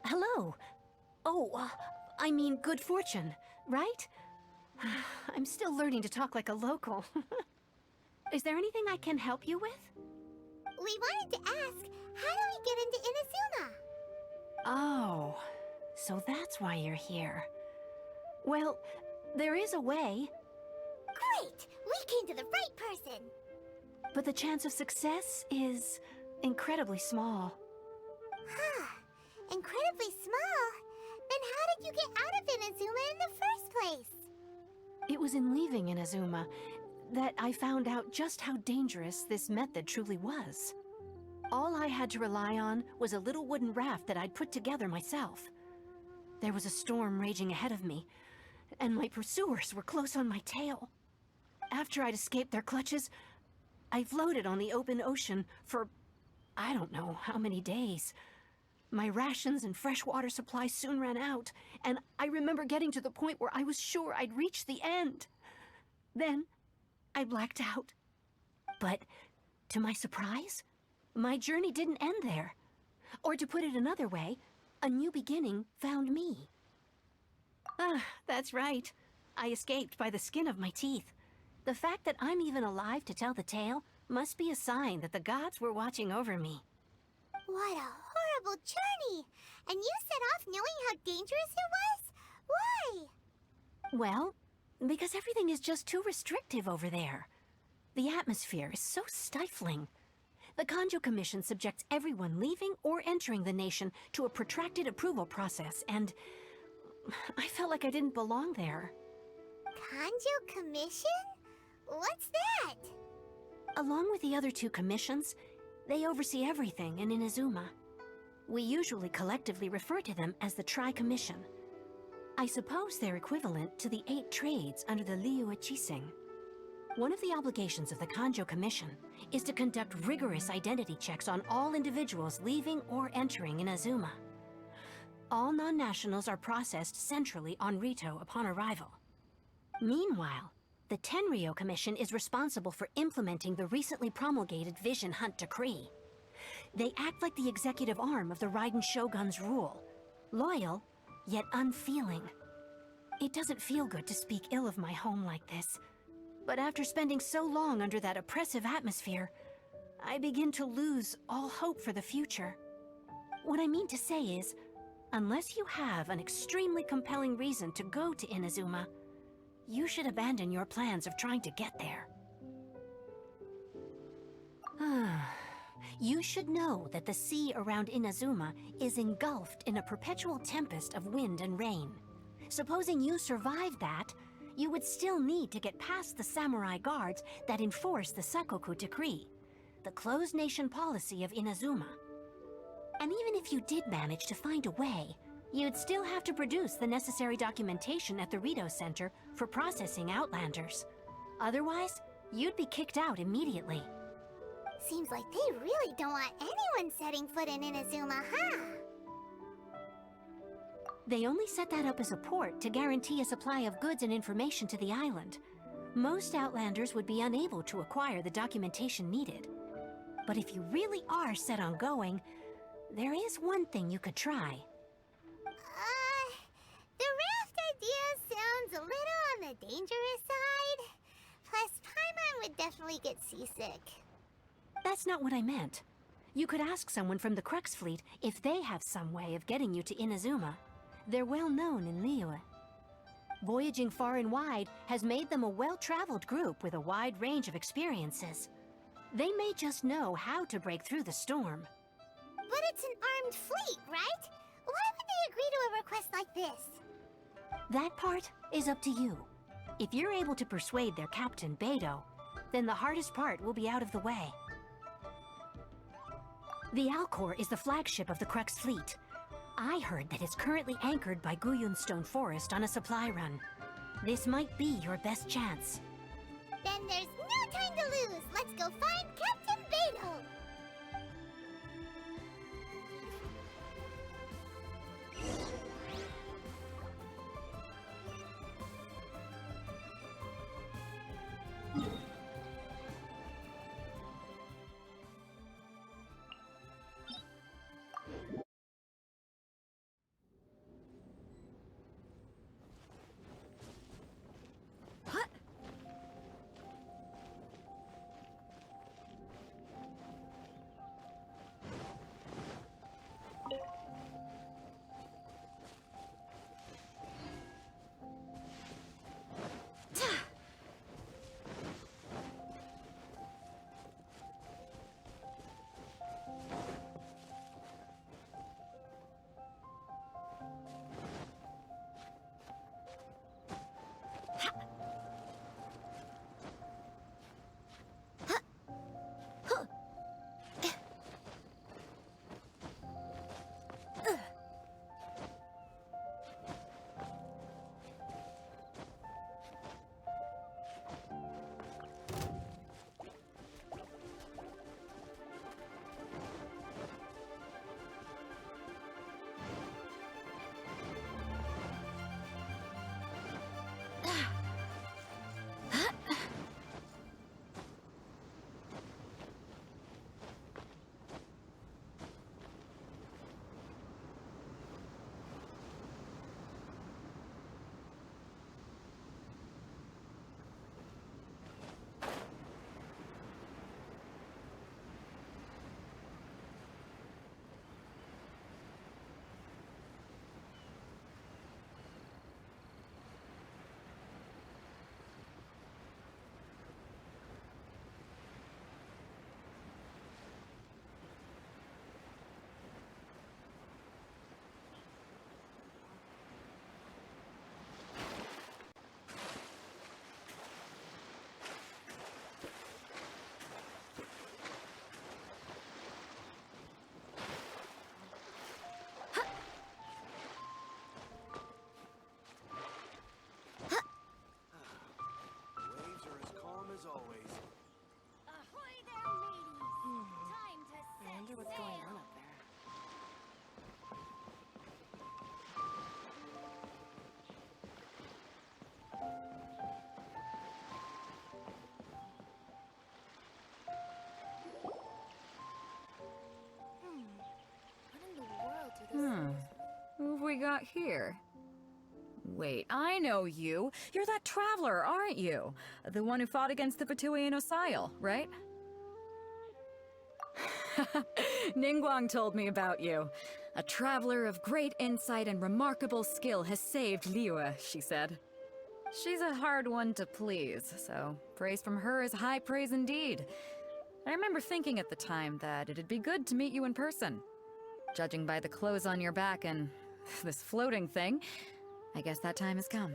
Hello. Oh, I mean good fortune, right? I'm still learning to talk like a local. Is there anything I can help you with? We wanted to ask, how do we get into Inazuma? Oh, so that's why you're here. Well, there is a way, Great! We came to the right person! but the chance of success is incredibly small. Huh. Incredibly small? Then how did you get out of Inazuma in the first place? It was in leaving Inazuma that I found out just how dangerous this method truly was. All I had to rely on was a little wooden raft that I'd put together myself. There was a storm raging ahead of me, and my pursuers were close on my tail. After I'd escaped their clutches, I floated on the open ocean for I don't know how many days. My rations and fresh water supply soon ran out, and I remember getting to the point where I was sure I'd reached the end. Then, I blacked out. But, to my surprise, my journey didn't end there. Or to put it another way, a new beginning found me. That's right. I escaped by the skin of my teeth. The fact that I'm even alive to tell the tale must be a sign that the gods were watching over me. What a horrible journey! And you set off knowing how dangerous it was? Why? Well, because everything is just too restrictive over there. The atmosphere is so stifling. The Kanjo Commission subjects everyone leaving or entering the nation to a protracted approval process, and I felt like I didn't belong there. Kanjo Commission? What's that? Along with the other two commissions, they oversee everything in Inazuma. We usually collectively refer to them as the Tri-Commission. I suppose they're equivalent to the 8 trades under the Liu Ichising. One of the obligations of the Kanjo Commission is to conduct rigorous identity checks on all individuals leaving or entering Inazuma. All non-nationals are processed centrally on Rito upon arrival. Meanwhile, the Tenryo Commission is responsible for implementing the recently promulgated Vision Hunt Decree. They act like the executive arm of the Raiden Shogun's rule, loyal, yet unfeeling. It doesn't feel good to speak ill of my home like this, but after spending so long under that oppressive atmosphere, I begin to lose all hope for the future. What I mean to say is, unless you have an extremely compelling reason to go to Inazuma, you should abandon your plans of trying to get there. You should know that the sea around Inazuma is engulfed in a perpetual tempest of wind and rain. Supposing you survived that, you would still need to get past the samurai guards that enforce the Sakoku Decree, the closed nation policy of Inazuma. And even if you did manage to find a way, you'd still have to produce the necessary documentation at the Rito Center for processing Outlanders. Otherwise, you'd be kicked out immediately. Seems like they really don't want anyone setting foot in Inazuma, huh? They only set that up as a port to guarantee a supply of goods and information to the island. Most Outlanders would be unable to acquire the documentation needed. But if you really are set on going, there is one thing you could try. The raft idea sounds a little on the dangerous side. Plus, Paimon would definitely get seasick. That's not what I meant. You could ask someone from the Crux Fleet if they have some way of getting you to Inazuma. They're well known in Liyue. Voyaging far and wide has made them a well-traveled group with a wide range of experiences. They may just know how to break through the storm. But it's an armed fleet, right? Why would they agree to a request like this? That part is up to you. If you're able to persuade their captain, Beidou, then the hardest part will be out of the way. The Alcor is the flagship of the Crux Fleet. I heard that it's currently anchored by Guyunstone Forest on a supply run. This might be your best chance. Then there's no time to lose. Let's go find Captain Beidou. we got here? Wait, I know you. You're that traveler, aren't you? The one who fought against the Fatui and Osile, right? Ningguang told me about you. A traveler of great insight and remarkable skill has saved Liyue, she said. She's a hard one to please, so praise from her is high praise indeed. I remember thinking at the time that it'd be good to meet you in person. Judging by the clothes on your back and this floating thing, I guess that time has come.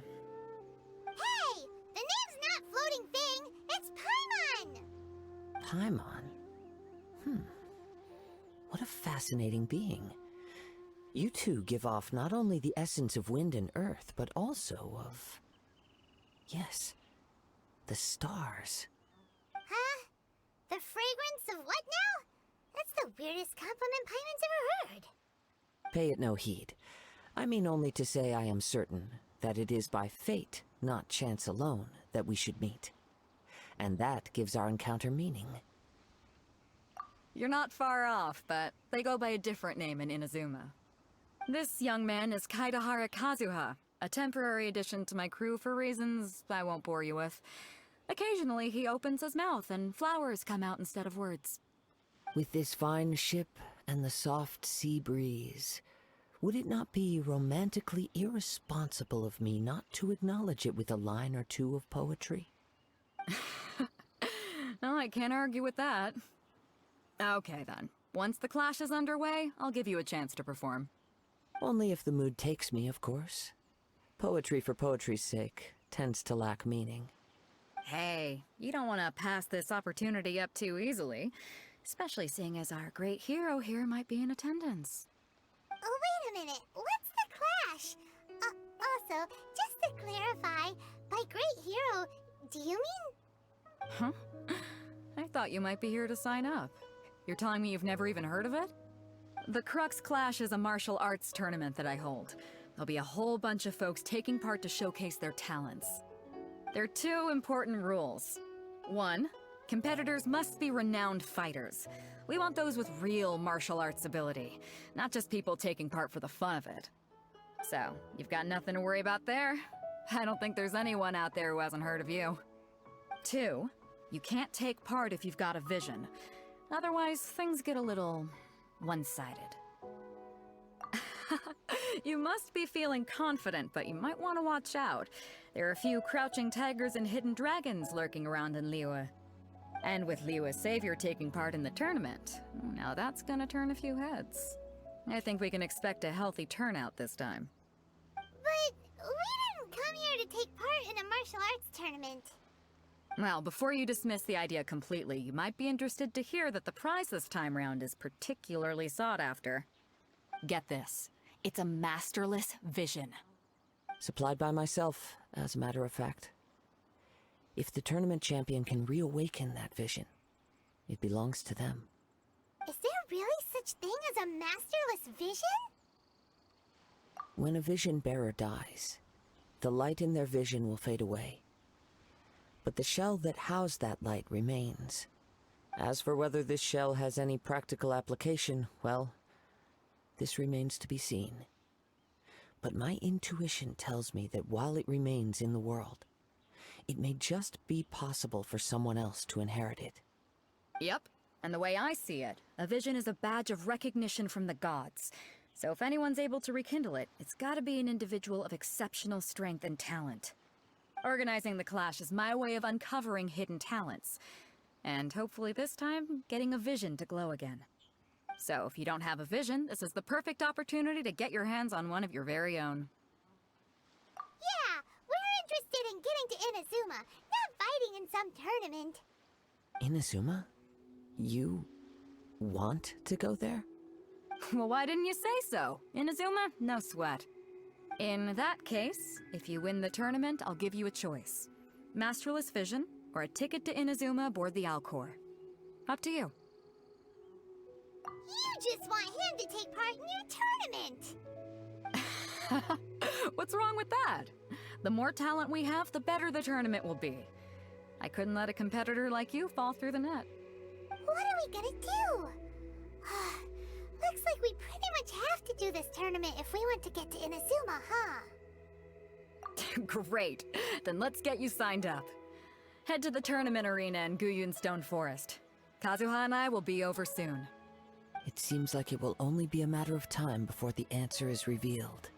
Hey! The name's not Floating Thing, it's Paimon! Paimon? What a fascinating being. You two give off not only the essence of wind and earth, but also of... yes, the stars. Huh? The fragrance of what now? That's the weirdest compliment Paimon's ever heard. Pay it no heed. I mean only to say I am certain that it is by fate, not chance alone, that we should meet. And that gives our encounter meaning. You're not far off, but they go by a different name in Inazuma. This young man is Kaidahara Kazuha, a temporary addition to my crew for reasons I won't bore you with. Occasionally he opens his mouth and flowers come out instead of words. With this fine ship and the soft sea breeze, would it not be romantically irresponsible of me not to acknowledge it with a line or two of poetry? No, I can't argue with that. Okay then. Once the clash is underway, I'll give you a chance to perform. Only if the mood takes me, of course. Poetry for poetry's sake tends to lack meaning. Hey, you don't want to pass this opportunity up too easily, especially seeing as our great hero here might be in attendance. Oh, wait a minute. What's the clash? Also, just to clarify, by great hero, do you mean... Huh? I thought you might be here to sign up. You're telling me you've never even heard of it? The Crux Clash is a martial arts tournament that I hold. There'll be a whole bunch of folks taking part to showcase their talents. There are two important rules. One, competitors must be renowned fighters. We want those with real martial arts ability, not just people taking part for the fun of it. So, you've got nothing to worry about there. I don't think there's anyone out there who hasn't heard of you. Two, you can't take part if you've got a vision. Otherwise, things get a little one-sided. You must be feeling confident, but you might want to watch out. There are a few crouching tigers and hidden dragons lurking around in Liyue. And with Liyue's savior taking part in the tournament, now that's gonna turn a few heads. I think we can expect a healthy turnout this time. But we didn't come here to take part in a martial arts tournament. Well, before you dismiss the idea completely, you might be interested to hear that the prize this time round is particularly sought after. Get this. It's a masterless vision. Supplied by myself, as a matter of fact. If the tournament champion can reawaken that vision, it belongs to them. Is there really such thing as a masterless vision? When a vision bearer dies, the light in their vision will fade away. But the shell that housed that light remains. As for whether this shell has any practical application, well, this remains to be seen. But my intuition tells me that while it remains in the world, it may just be possible for someone else to inherit it. Yep. And the way I see it, a vision is a badge of recognition from the gods. So if anyone's able to rekindle it, it's gotta be an individual of exceptional strength and talent. Organizing the clash is my way of uncovering hidden talents. And hopefully this time, getting a vision to glow again. So if you don't have a vision, this is the perfect opportunity to get your hands on one of your very own. Yeah, we're interested in getting to Inazuma, not fighting in some tournament. Inazuma? You want to go there? Well, why didn't you say so? Inazuma? No sweat. In that case, if you win the tournament, I'll give you a choice. Masterless Vision, or a ticket to Inazuma aboard the Alcor. Up to you. You just want him to take part in your tournament! What's wrong with that? The more talent we have, the better the tournament will be. I couldn't let a competitor like you fall through the net. What are we gonna do? Looks like we pretty much have to do this tournament if we want to get to Inazuma, huh? Great. Then let's get you signed up. Head to the tournament arena in Guyun Stone Forest. Kazuha and I will be over soon. It seems like it will only be a matter of time before the answer is revealed.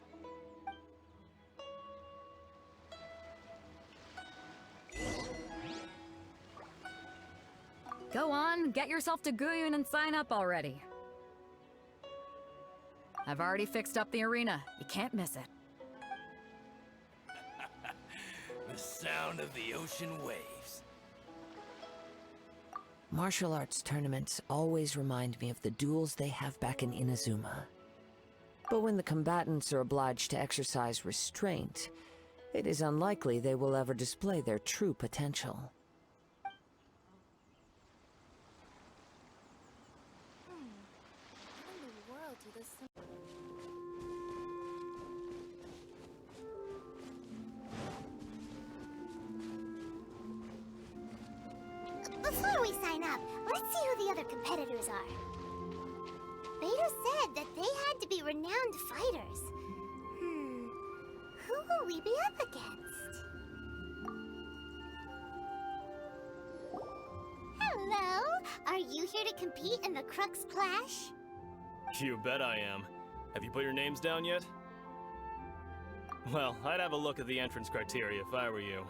Go on, get yourself to Guyun and sign up already. I've already fixed up the arena. You can't miss it. The sound of the ocean waves. Martial arts tournaments always remind me of the duels they have back in Inazuma. But when the combatants are obliged to exercise restraint, it is unlikely they will ever display their true potential. Before we sign up, let's see who the other competitors are. Beta said that they had to be renowned fighters. Who will we be up against? Hello! Are you here to compete in the Crux Clash? You bet I am. Have you put your names down yet? Well, I'd have a look at the entrance criteria if I were you.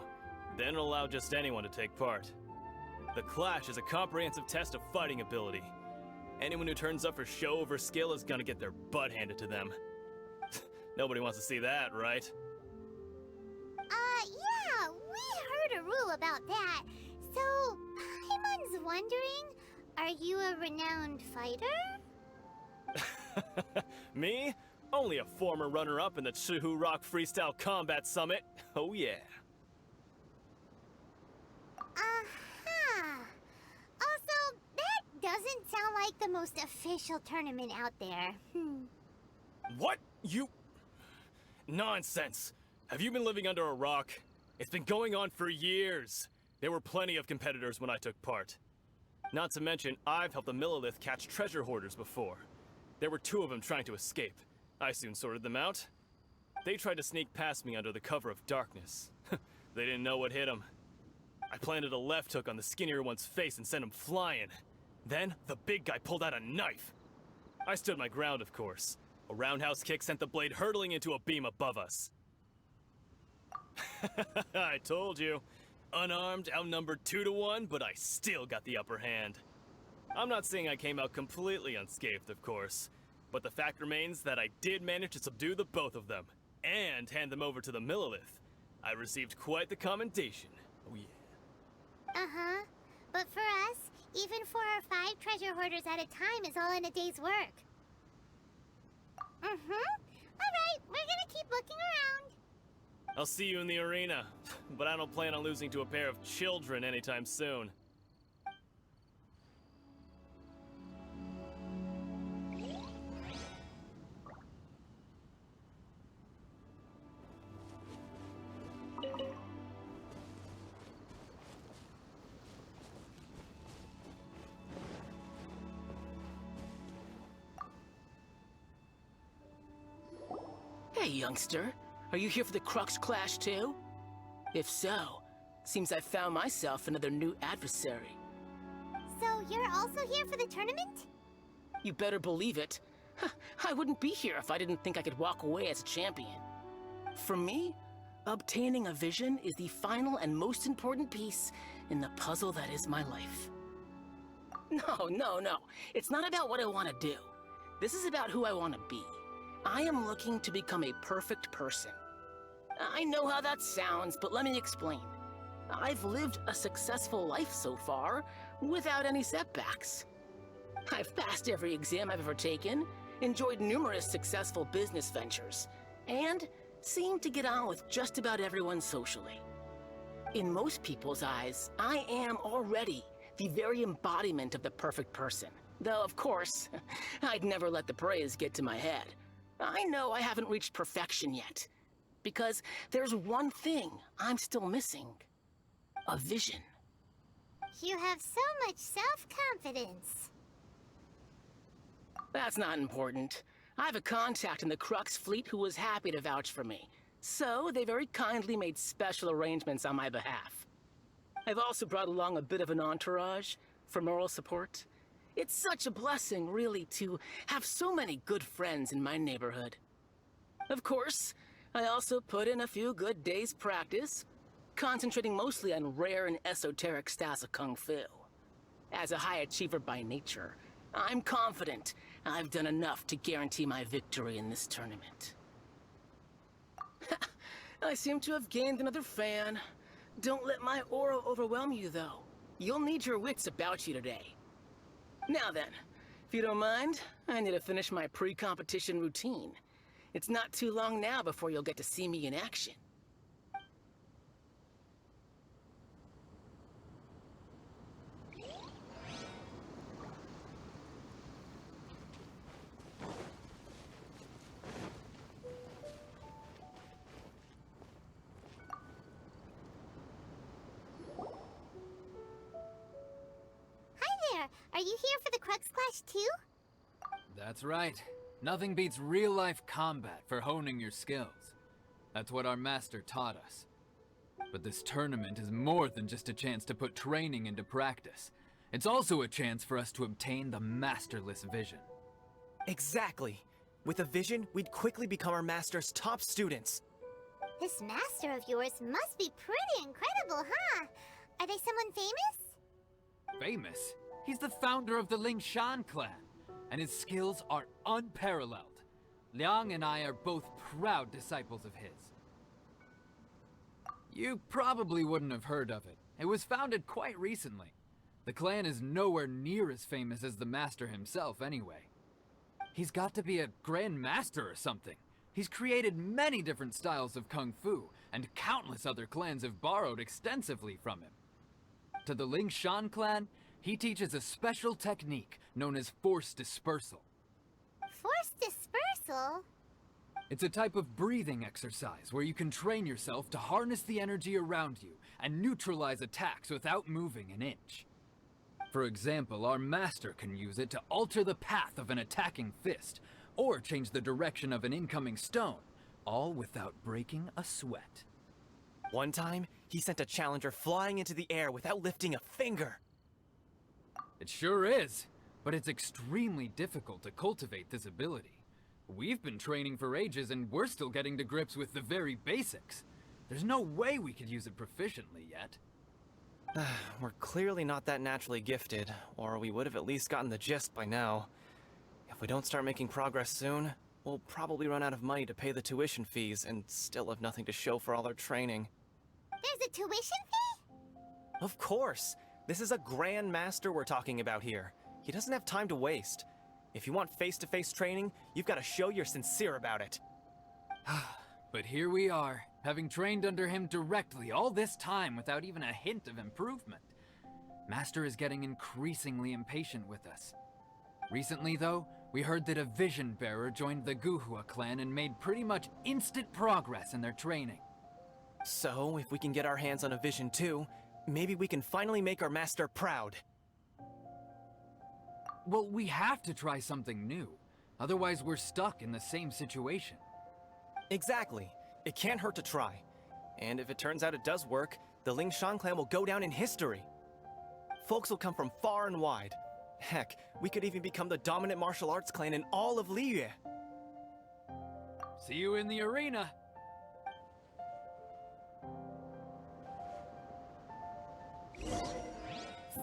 Then allow just anyone to take part. The Clash is a comprehensive test of fighting ability. Anyone who turns up for show over skill is gonna get their butt handed to them. Nobody wants to see that, right? Yeah, we heard a rule about that. So, Paimon's wondering, are you a renowned fighter? Me? Only a former runner-up in the Chihu Rock Freestyle Combat Summit. Oh yeah. Also, that doesn't sound like the most official tournament out there. What? You... Nonsense. Have you been living under a rock? It's been going on for years. There were plenty of competitors when I took part. Not to mention, I've helped the Millilith catch treasure hoarders before. There were 2 of them trying to escape. I soon sorted them out. They tried to sneak past me under the cover of darkness. They didn't know what hit them. I planted a left hook on the skinnier one's face and sent him flying. Then, the big guy pulled out a knife. I stood my ground, of course. A roundhouse kick sent the blade hurtling into a beam above us. I told you. Unarmed, outnumbered 2 to 1, but I still got the upper hand. I'm not saying I came out completely unscathed, of course. But the fact remains that I did manage to subdue the both of them, and hand them over to the Millilith. I received quite the commendation. Oh yeah. Uh-huh. But for us, even 4 or 5 treasure hoarders at a time is all in a day's work. Alright, we're gonna keep looking around. I'll see you in the arena, but I don't plan on losing to a pair of children anytime soon. Hey, youngster. Are you here for the Crux Clash, too? If so, seems I found myself another new adversary. So you're also here for the tournament? You better believe it. I wouldn't be here if I didn't think I could walk away as a champion. For me, obtaining a vision is the final and most important piece in the puzzle that is my life. No. It's not about what I want to do. This is about who I want to be. I am looking to become a perfect person. I know how that sounds, but let me explain. I've lived a successful life so far, without any setbacks. I've passed every exam I've ever taken, enjoyed numerous successful business ventures, and seemed to get on with just about everyone socially. In most people's eyes, I am already the very embodiment of the perfect person. Though, of course, I'd never let the praise get to my head. I know I haven't reached perfection yet, because there's one thing I'm still missing. A vision. You have so much self-confidence. That's not important. I have a contact in the Crux fleet who was happy to vouch for me. So, they very kindly made special arrangements on my behalf. I've also brought along a bit of an entourage for moral support. It's such a blessing, really, to have so many good friends in my neighborhood. Of course, I also put in a few good days' practice, concentrating mostly on rare and esoteric styles of Kung Fu. As a high achiever by nature, I'm confident I've done enough to guarantee my victory in this tournament. I seem to have gained another fan. Don't let my aura overwhelm you, though. You'll need your wits about you today. Now then, if you don't mind, I need to finish my pre-competition routine. It's not too long now before you'll get to see me in action. Are you here for the Crux Clash too? That's right. Nothing beats real-life combat for honing your skills. That's what our master taught us. But this tournament is more than just a chance to put training into practice. It's also a chance for us to obtain the masterless vision. Exactly. With a vision, we'd quickly become our master's top students. This master of yours must be pretty incredible, huh? Are they someone famous? Famous? He's the founder of the Lingshan clan, and his skills are unparalleled. Liang and I are both proud disciples of his. You probably wouldn't have heard of it. It was founded quite recently. The clan is nowhere near as famous as the master himself anyway. He's got to be a grand master or something. He's created many different styles of kung fu, and countless other clans have borrowed extensively from him. To the Lingshan clan, he teaches a special technique known as force dispersal. Force dispersal? It's a type of breathing exercise where you can train yourself to harness the energy around you and neutralize attacks without moving an inch. For example, our master can use it to alter the path of an attacking fist, or change the direction of an incoming stone, all without breaking a sweat. One time, he sent a challenger flying into the air without lifting a finger. It sure is, but it's extremely difficult to cultivate this ability. We've been training for ages and we're still getting to grips with the very basics. There's no way we could use it proficiently yet. We're clearly not that naturally gifted, or we would have at least gotten the gist by now. If we don't start making progress soon, we'll probably run out of money to pay the tuition fees and still have nothing to show for all our training. There's a tuition fee? Of course! This is a Grand Master we're talking about here. He doesn't have time to waste. If you want face-to-face training, you've got to show you're sincere about it. But here we are, having trained under him directly all this time without even a hint of improvement. Master is getting increasingly impatient with us. Recently, though, we heard that a Vision Bearer joined the Guhua clan and made pretty much instant progress in their training. So, if we can get our hands on a Vision too, maybe we can finally make our master proud. Well, we have to try something new. Otherwise, we're stuck in the same situation. Exactly. It can't hurt to try. And if it turns out it does work, the Lingshan clan will go down in history. Folks will come from far and wide. Heck, we could even become the dominant martial arts clan in all of Liyue. See you in the arena!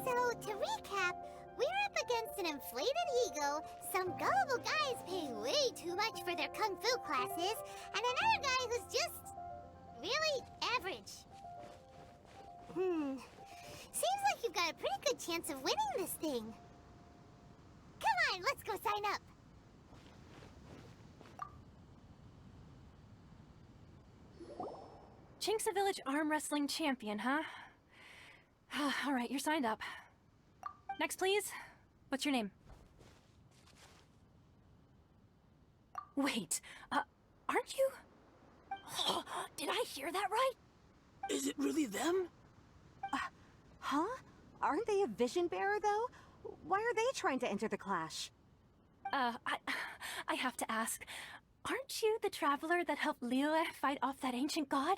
So, to recap, we're up against an inflated ego, some gullible guys paying way too much for their kung fu classes, and another guy who's just really average. Seems like you've got a pretty good chance of winning this thing. Come on, let's go sign up. Chinksa Village Arm Wrestling Champion, huh? All right, you're signed up. Next, please. What's your name? Wait, aren't you? Did I hear that right? Is it really them? Huh? Aren't they a vision bearer, though? Why are they trying to enter the clash? I have to ask, aren't you the traveler that helped Liyue fight off that ancient god?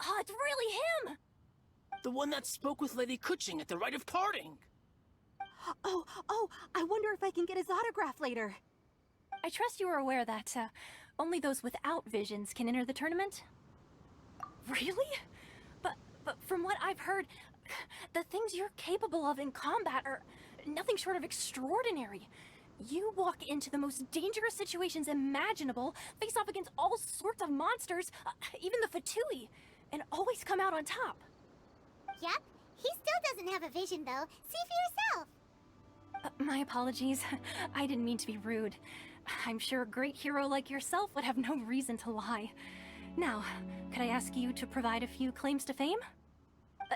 Oh, it's really him! The one that spoke with Lady Kuching at the rite of parting. Oh, I wonder if I can get his autograph later. I trust you are aware that, only those without visions can enter the tournament? Really? But from what I've heard, the things you're capable of in combat are nothing short of extraordinary. You walk into the most dangerous situations imaginable, face off against all sorts of monsters, even the Fatui, and always come out on top. Yep, he still doesn't have a vision though. See for yourself. My apologies. I didn't mean to be rude. I'm sure a great hero like yourself would have no reason to lie. Now, could I ask you to provide a few claims to fame?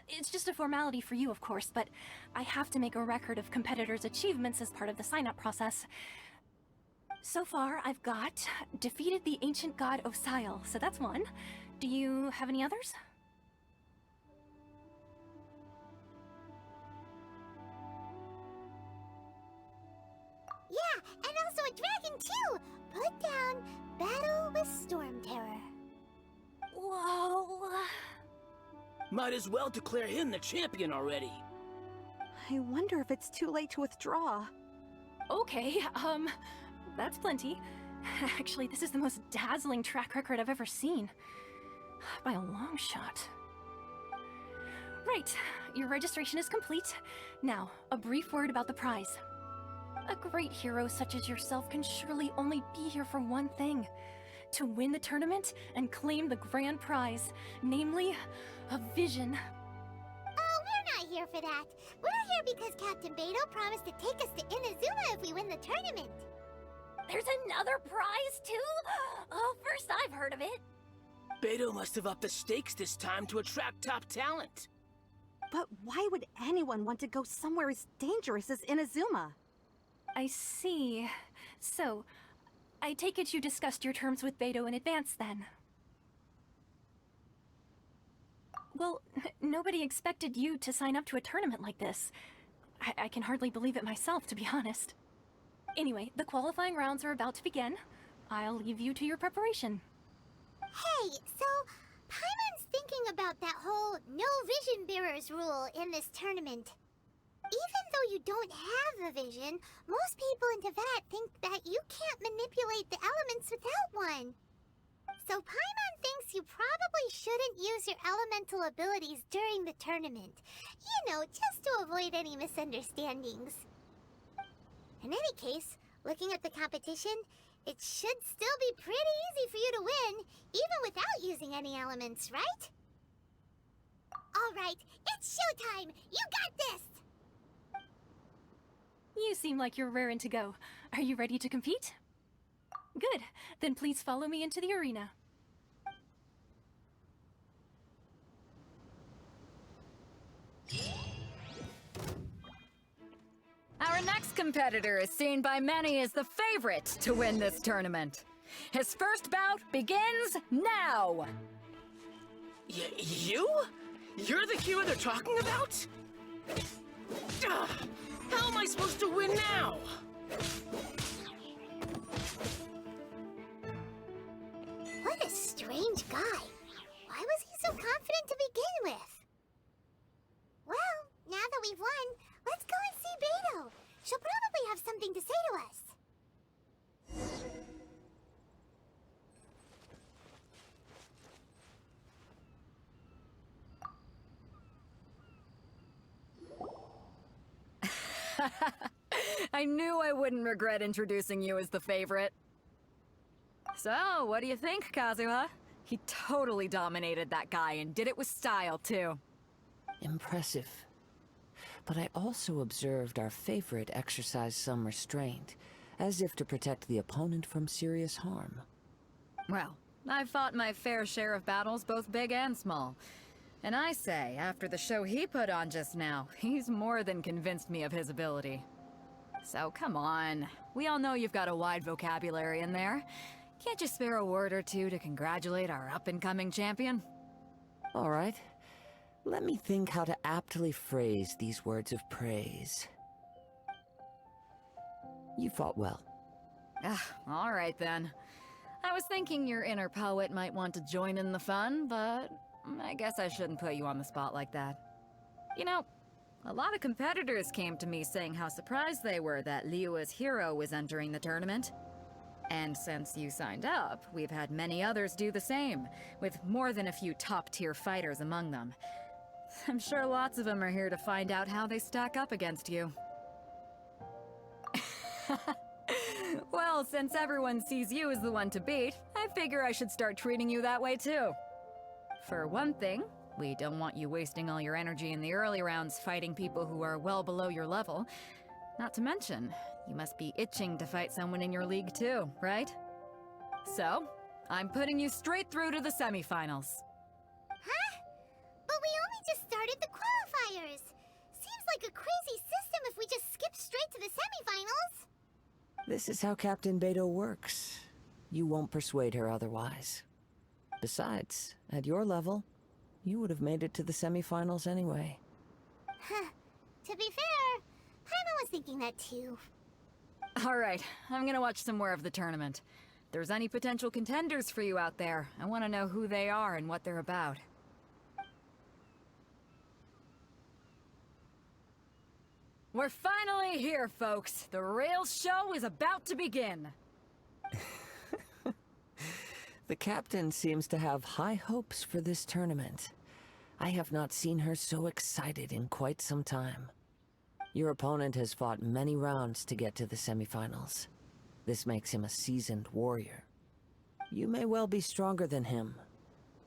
It's just a formality for you, of course, but I have to make a record of competitors' achievements as part of the sign-up process. So far, I've got defeated the ancient god Osial, so that's one. Do you have any others? Yeah, and also a dragon too! Put down Battle with Storm Terror. Whoa. Might as well declare him the champion already. I wonder if it's too late to withdraw. Okay, that's plenty. Actually, this is the most dazzling track record I've ever seen. By a long shot. Right, your registration is complete. Now, a brief word about the prize. A great hero such as yourself can surely only be here for one thing. To win the tournament and claim the grand prize, namely, a vision. Oh, we're not here for that. We're here because Captain Beidou promised to take us to Inazuma if we win the tournament. There's another prize, too? Oh, first I've heard of it. Beidou must have upped the stakes this time to attract top talent. But why would anyone want to go somewhere as dangerous as Inazuma? I see. So, I take it you discussed your terms with Beidou in advance, then? Well, nobody expected you to sign up to a tournament like this. I can hardly believe it myself, to be honest. Anyway, the qualifying rounds are about to begin. I'll leave you to your preparation. Hey, so Paimon's thinking about that whole no vision bearers rule in this tournament. Even though you don't have a vision, most people in Teyvat think that you can't manipulate the elements without one. So Paimon thinks you probably shouldn't use your elemental abilities during the tournament. You know, just to avoid any misunderstandings. In any case, looking at the competition, it should still be pretty easy for you to win, even without using any elements, right? Alright, it's showtime! You got this! You seem like you're raring to go. Are you ready to compete? Good. Then please follow me into the arena. Our next competitor is seen by many as the favorite to win this tournament. His first bout begins now! You? You're the hero they're talking about? Ugh, how am I supposed to win now? What a strange guy. Why was he so confident to begin with? Well, now that we've won, let's go and see Beidou. She'll probably have something to say to us. I knew I wouldn't regret introducing you as the favorite. So, what do you think, Kazuha? He totally dominated that guy and did it with style, too. Impressive. But I also observed our favorite exercise some restraint, as if to protect the opponent from serious harm. Well, I've fought my fair share of battles, both big and small. And I say, after the show he put on just now, he's more than convinced me of his ability. So come on, we all know you've got a wide vocabulary in there. Can't you spare a word or two to congratulate our up-and-coming champion? All right. Let me think how to aptly phrase these words of praise. You fought well. All right then. I was thinking your inner poet might want to join in the fun, but I guess I shouldn't put you on the spot like that. You know, a lot of competitors came to me saying how surprised they were that Liyue's hero was entering the tournament. And since you signed up, we've had many others do the same, with more than a few top-tier fighters among them. I'm sure lots of them are here to find out how they stack up against you. Well, since everyone sees you as the one to beat, I figure I should start treating you that way too. For one thing, we don't want you wasting all your energy in the early rounds fighting people who are well below your level. Not to mention, you must be itching to fight someone in your league too, right? So, I'm putting you straight through to the semifinals. Huh? But we only just started the qualifiers. Seems like a crazy system if we just skip straight to the semifinals. This is how Captain Beto works. You won't persuade her otherwise. Besides, at your level, you would have made it to the semifinals anyway. Huh. To be fair, Paimon was thinking that too. Alright, I'm gonna watch some more of the tournament. If there's any potential contenders for you out there, I want to know who they are and what they're about. We're finally here, folks. The real show is about to begin. The captain seems to have high hopes for this tournament. I have not seen her so excited in quite some time. Your opponent has fought many rounds to get to the semifinals. This makes him a seasoned warrior. You may well be stronger than him,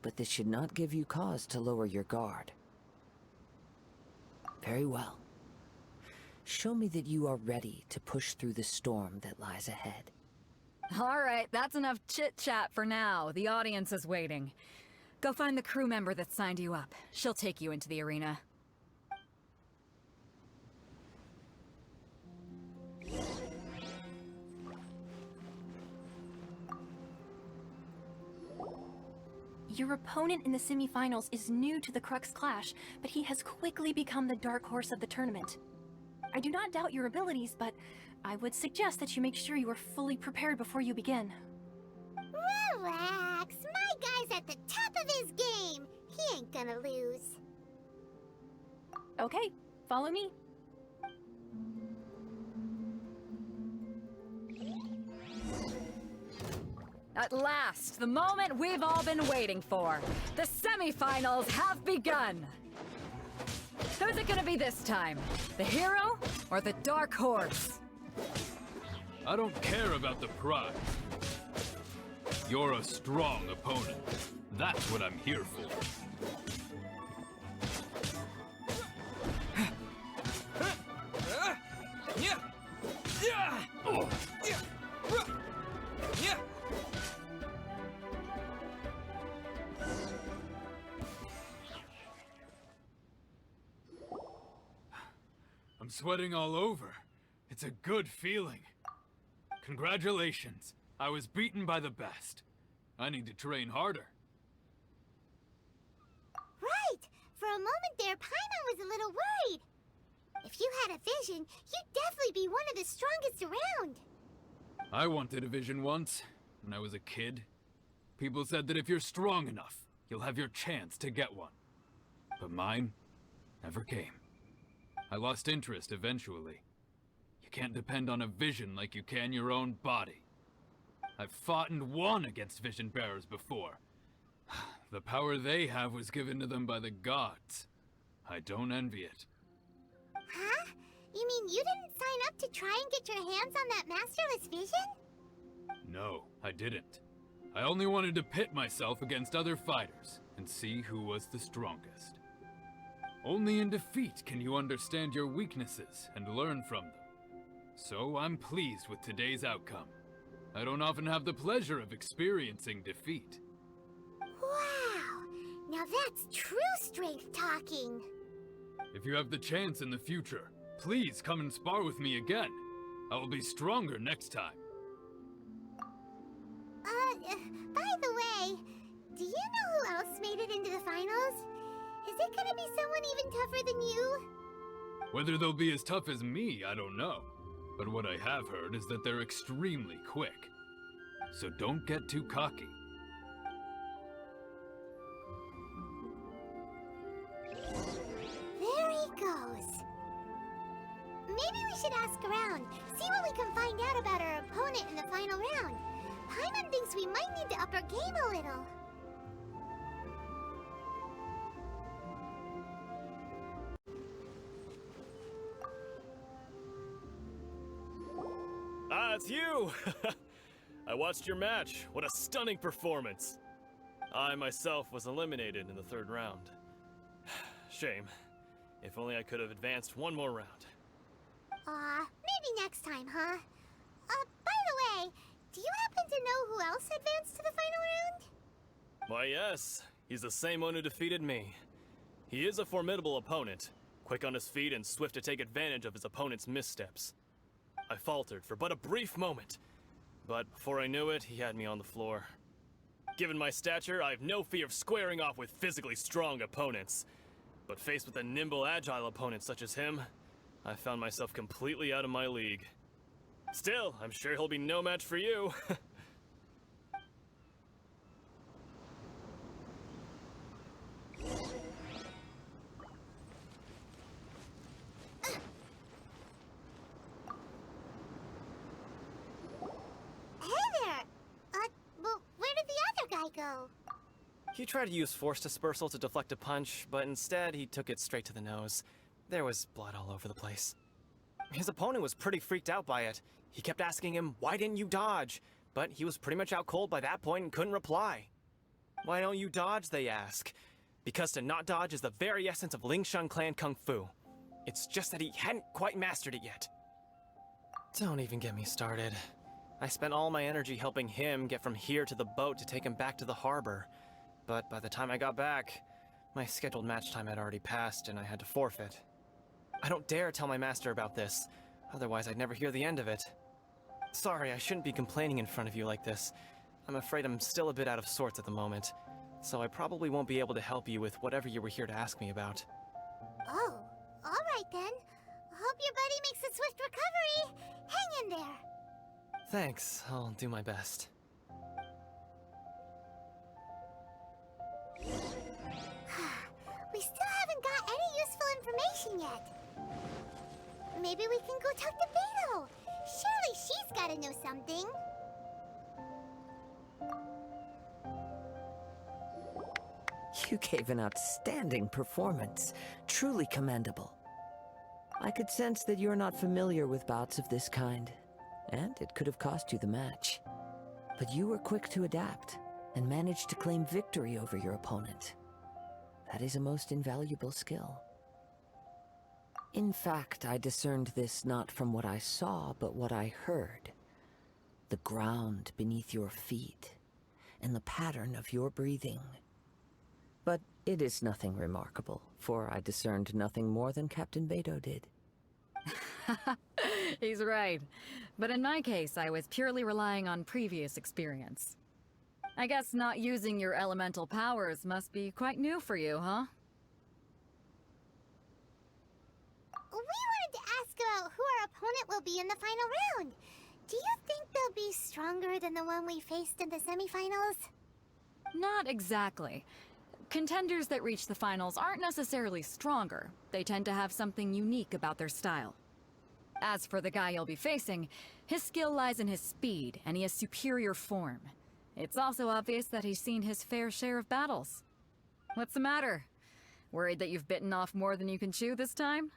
but this should not give you cause to lower your guard. Very well. Show me that you are ready to push through the storm that lies ahead. Alright, that's enough chit-chat for now. The audience is waiting. Go find the crew member that signed you up. She'll take you into the arena. Your opponent in the semifinals is new to the Crux Clash, but he has quickly become the dark horse of the tournament. I do not doubt your abilities, but I would suggest that you make sure you are fully prepared before you begin. Relax, my guy's at the top of his game. He ain't gonna lose. Okay, follow me. At last, the moment we've all been waiting for. The semifinals have begun. Who's it gonna be this time? The hero or the dark horse? I don't care about the prize. You're a strong opponent. That's what I'm here for. I'm sweating all over. It's a good feeling. Congratulations. I was beaten by the best. I need to train harder. Right! For a moment there, Paimon was a little worried. If you had a vision, you'd definitely be one of the strongest around. I wanted a vision once, when I was a kid. People said that if you're strong enough, you'll have your chance to get one. But mine never came. I lost interest eventually. You can't depend on a vision like you can your own body. I've fought and won against vision bearers before. The power they have was given to them by the gods. I don't envy it. Huh? You mean you didn't sign up to try and get your hands on that masterless vision? No, I didn't. I only wanted to pit myself against other fighters and see who was the strongest. Only in defeat can you understand your weaknesses and learn from them. So I'm pleased with today's outcome. I don't often have the pleasure of experiencing defeat. Wow! Now that's true strength talking. If you have the chance in the future, please come and spar with me again. I will be stronger next time. By the way, do you know who else made it into the finals? Is it gonna be someone even tougher than you? Whether they'll be as tough as me, I don't know. But what I have heard is that they're extremely quick. So don't get too cocky. There he goes. Maybe we should ask around, see what we can find out about our opponent in the final round. Paimon thinks we might need to up our game a little. Ah, it's you! I watched your match. What a stunning performance. I myself was eliminated in the third round. Shame. If only I could have advanced one more round. Maybe next time, huh? By the way, do you happen to know who else advanced to the final round? Why, yes. He's the same one who defeated me. He is a formidable opponent, quick on his feet and swift to take advantage of his opponent's missteps. I faltered for but a brief moment, but before I knew it, he had me on the floor. Given my stature, I have no fear of squaring off with physically strong opponents. But faced with a nimble, agile opponent such as him, I found myself completely out of my league. Still, I'm sure he'll be no match for you. Go. He tried to use force dispersal to deflect a punch, but instead he took it straight to the nose. There was blood all over the place. His opponent was pretty freaked out by it. He kept asking him, "Why didn't you dodge?" But he was pretty much out cold by that point and couldn't reply. "Why don't you dodge?" they ask. Because to not dodge is the very essence of Lingshan clan kung fu. It's just that he hadn't quite mastered it yet. Don't even get me started. I spent all my energy helping him get from here to the boat to take him back to the harbor. But by the time I got back, my scheduled match time had already passed and I had to forfeit. I don't dare tell my master about this, otherwise I'd never hear the end of it. Sorry, I shouldn't be complaining in front of you like this. I'm afraid I'm still a bit out of sorts at the moment, so I probably won't be able to help you with whatever you were here to ask me about. Oh, alright then. Hope your buddy makes a swift recovery. Hang in there. Thanks, I'll do my best. We still haven't got any useful information yet. Maybe we can go talk to Beto. Surely she's gotta know something. You gave an outstanding performance. Truly commendable. I could sense that you're not familiar with bouts of this kind, and it could have cost you the match. But you were quick to adapt, and managed to claim victory over your opponent. That is a most invaluable skill. In fact, I discerned this not from what I saw, but what I heard. The ground beneath your feet, and the pattern of your breathing. But it is nothing remarkable, for I discerned nothing more than Captain Beto did. He's right. But in my case, I was purely relying on previous experience. I guess not using your elemental powers must be quite new for you, huh? We wanted to ask about who our opponent will be in the final round. Do you think they'll be stronger than the one we faced in the semifinals? Not exactly. Contenders that reach the finals aren't necessarily stronger. They tend to have something unique about their style. As for the guy you'll be facing, his skill lies in his speed, and he has superior form. It's also obvious that he's seen his fair share of battles. What's the matter? Worried that you've bitten off more than you can chew this time?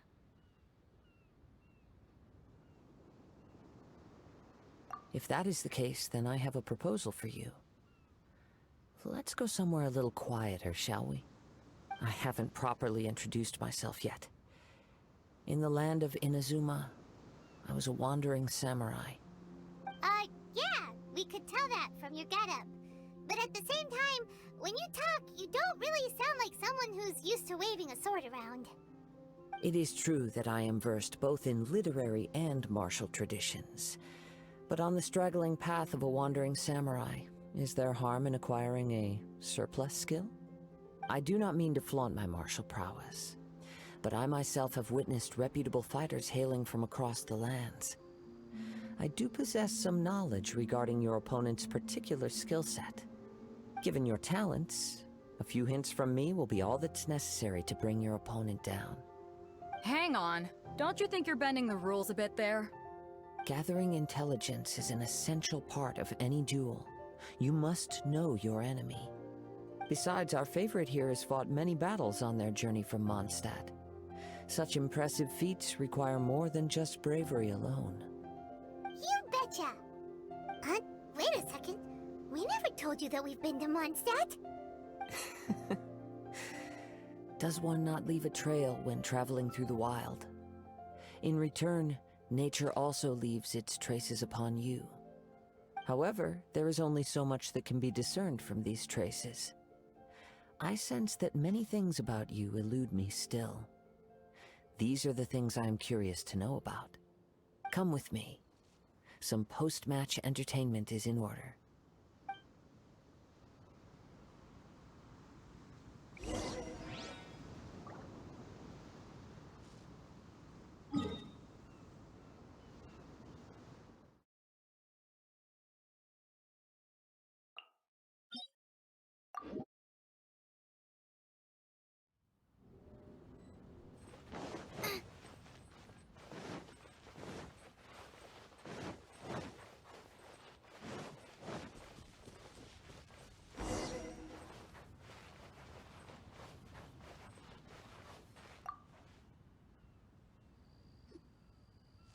If that is the case, then I have a proposal for you. Let's go somewhere a little quieter, shall we? I haven't properly introduced myself yet. In the land of Inazuma, I was a wandering samurai. Yeah, we could tell that from your getup. But at the same time, when you talk, you don't really sound like someone who's used to waving a sword around. It is true that I am versed both in literary and martial traditions. But on the straggling path of a wandering samurai, is there harm in acquiring a surplus skill? I do not mean to flaunt my martial prowess, but I myself have witnessed reputable fighters hailing from across the lands. I do possess some knowledge regarding your opponent's particular skill set. Given your talents, a few hints from me will be all that's necessary to bring your opponent down. Hang on. Don't you think you're bending the rules a bit there? Gathering intelligence is an essential part of any duel. You must know your enemy. Besides, our favorite here has fought many battles on their journey from Mondstadt. Such impressive feats require more than just bravery alone. You betcha! Wait a second. We never told you that we've been to Mondstadt. Does one not leave a trail when traveling through the wild? In return, nature also leaves its traces upon you. However, there is only so much that can be discerned from these traces. I sense that many things about you elude me still. These are the things I am curious to know about. Come with me. Some post-match entertainment is in order.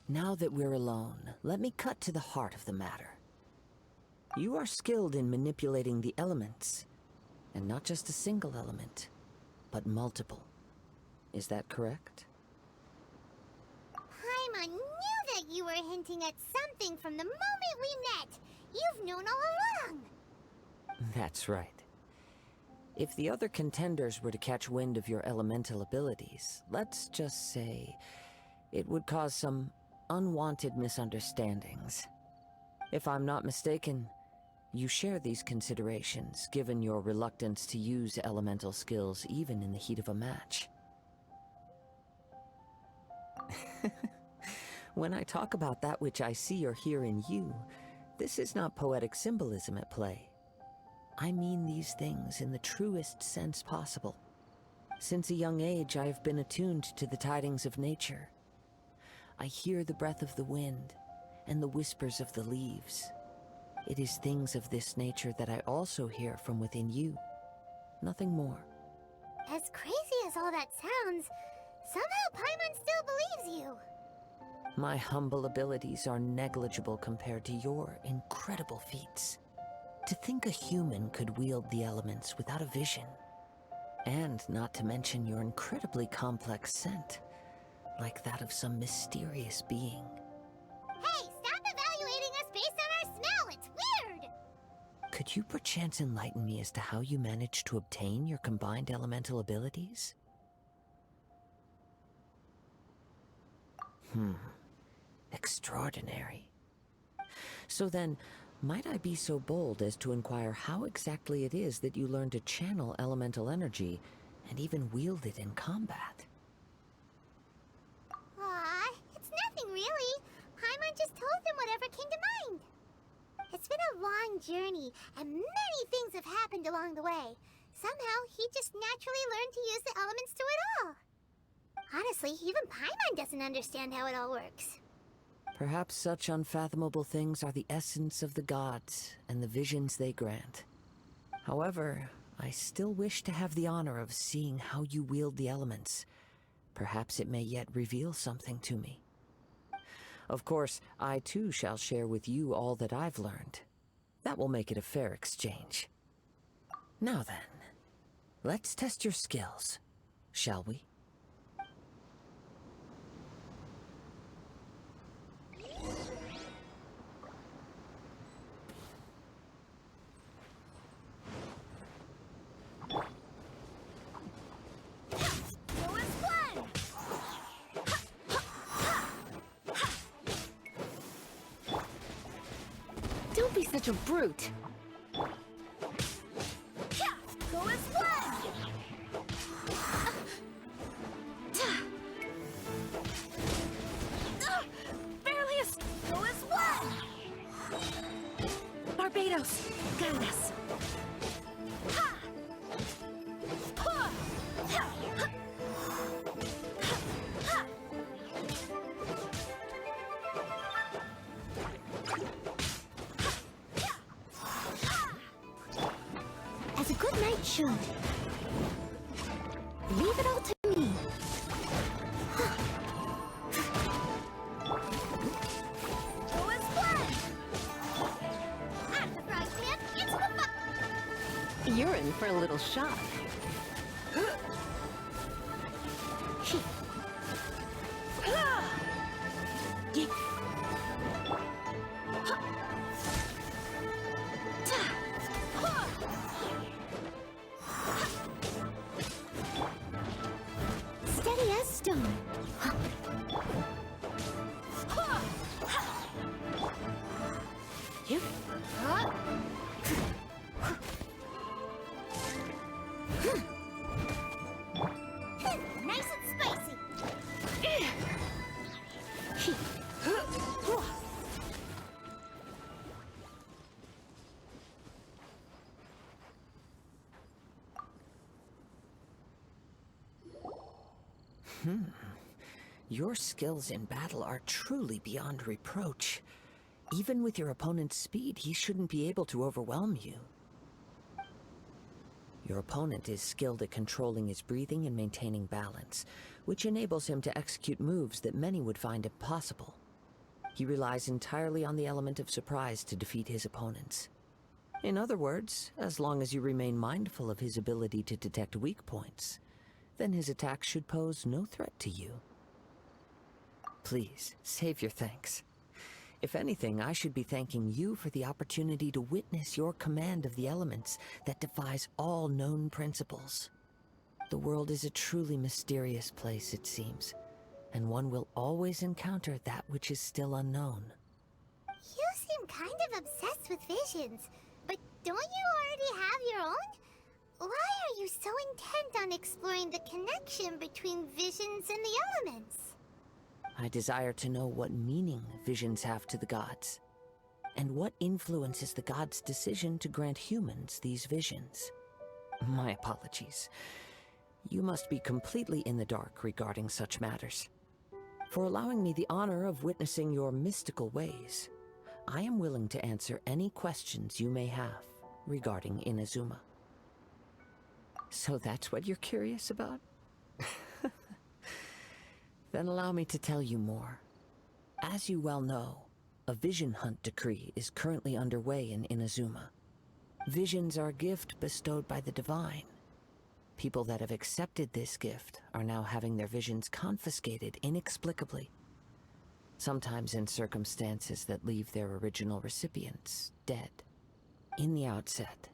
Now that we're alone, let me cut to the heart of the matter. You are skilled in manipulating the elements, and not just a single element, but multiple. Is that correct? Paimon knew that you were hinting at something from the moment we met. You've known all along. That's right. If the other contenders were to catch wind of your elemental abilities, let's just say it would cause some unwanted misunderstandings. If I'm not mistaken, you share these considerations, given your reluctance to use elemental skills even in the heat of a match. When I talk about that which I see or hear in you, this is not poetic symbolism at play. I mean these things in the truest sense possible. Since a young age, I have been attuned to the tidings of nature. I hear the breath of the wind and the whispers of the leaves. It is things of this nature that I also hear from within you. Nothing more. As crazy as all that sounds, somehow Paimon still believes you. My humble abilities are negligible compared to your incredible feats. To think a human could wield the elements without a vision. And not to mention your incredibly complex scent, like that of some mysterious being. Hey, stop evaluating us based on our smell! It's weird! Could you perchance enlighten me as to how you managed to obtain your combined elemental abilities? Extraordinary. So then, might I be so bold as to inquire how exactly it is that you learned to channel elemental energy and even wield it in combat? Aw, it's nothing really. Paimon just told them whatever came to mind. It's been a long journey, and many things have happened along the way. Somehow, he just naturally learned to use the elements through it all. Honestly, even Paimon doesn't understand how it all works. Perhaps such unfathomable things are the essence of the gods and the visions they grant. However, I still wish to have the honor of seeing how you wield the elements. Perhaps it may yet reveal something to me. Of course, I too shall share with you all that I've learned. That will make it a fair exchange. Now then, let's test your skills, shall we? Don't be such a brute. Go as one! Barely go as one! Kratos, guide us. As a good knight should. Leave it all to me. Go and splash! Out of the frog pit, into the You're in for a little shock. steady as stone. Nice and spicy. Your skills in battle are truly beyond reproach. Even with your opponent's speed, he shouldn't be able to overwhelm you. Your opponent is skilled at controlling his breathing and maintaining balance, which enables him to execute moves that many would find impossible. He relies entirely on the element of surprise to defeat his opponents. In other words, as long as you remain mindful of his ability to detect weak points, then his attacks should pose no threat to you. Please, save your thanks. If anything, I should be thanking you for the opportunity to witness your command of the elements that defies all known principles. The world is a truly mysterious place, it seems, and one will always encounter that which is still unknown. You seem kind of obsessed with visions, but don't you already have your own? Why are you so intent on exploring the connection between visions and the elements? I desire to know what meaning visions have to the gods, and what influences the gods' decision to grant humans these visions. My apologies. You must be completely in the dark regarding such matters. For allowing me the honor of witnessing your mystical ways, I am willing to answer any questions you may have regarding Inazuma. So that's what you're curious about? Then allow me to tell you more. As you well know, a vision hunt decree is currently underway in Inazuma. Visions are a gift bestowed by the divine. People that have accepted this gift are now having their visions confiscated inexplicably, sometimes in circumstances that leave their original recipients dead. In the outset,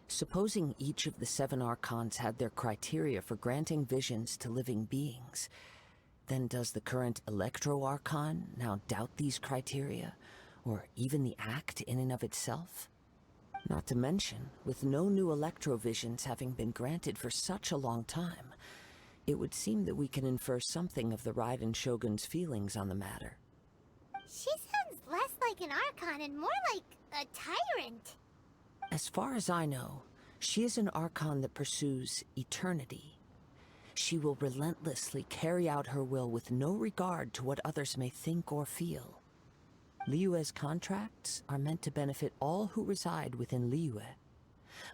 supposing each of the 7 archons had their criteria for granting visions to living beings, then does the current Electro-Archon now doubt these criteria, or even the act in and of itself? Not to mention, with no new Electro-Visions having been granted for such a long time, it would seem that we can infer something of the Raiden Shogun's feelings on the matter. She sounds less like an Archon and more like a tyrant. As far as I know, she is an Archon that pursues eternity. She will relentlessly carry out her will with no regard to what others may think or feel. Liyue's contracts are meant to benefit all who reside within Liyue.